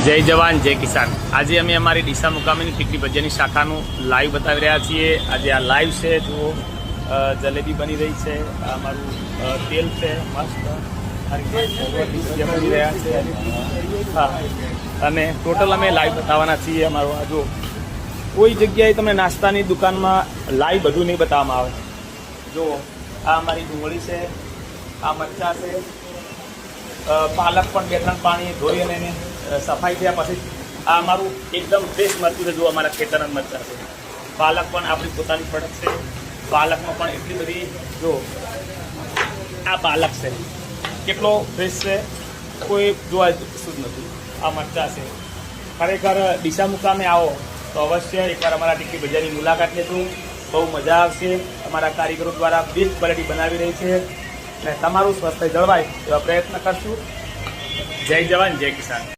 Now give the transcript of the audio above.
જય જવાન જય કિસાન। આજે અમે અમારી ડીસા મુકામેની ટીકડી ભજીયાની શાખાનું લાઈવ બતાવી રહ્યા છીએ। આજે આ લાઈવ છે, જુઓ જલેબી બની રહી છે, આ અમારું તેલ છે મસ્ત આ રીતે બની રહ્યા છે। હા, અને ટોટલ અમે લાઈવ બતાવવાના છીએ। અમારું આ જો કોઈ જગ્યાએ તમને નાસ્તાની દુકાનમાં લાઈવ બધું નહીં બતાવવામાં આવે। જુઓ આ અમારી ડુંગળી છે, આ મરચાં છે, પાલક પણ 2-3 પાણી ધોઈ અને એને સફાઈ થયા પછી આ અમારું એકદમ ફ્રેશ મરચું છે। જો અમારા ખેતરના મરચાં છે, પાલક પણ આપણી પોતાની પ્રોડક્ટ છે। પાલકમાં પણ એટલી બધી, જો આ પાલક છે કેટલો ફ્રેશ છે, કોઈ જોવા શું જ નથી। આ મરચાં છે। ખરેખર ડીસા મુકામે આવો તો અવશ્ય એકવાર અમારા ટીકડી ભજીયાની મુલાકાત લેજો, બહુ મજા આવશે। અમારા કારીગરો દ્વારા બેસ્ટ ક્વોલિટી બનાવી રહી છે અને તમારું સ્વાસ્થ્ય જળવાય એવા પ્રયત્ન કરશું। જય જવાન જય કિસાન।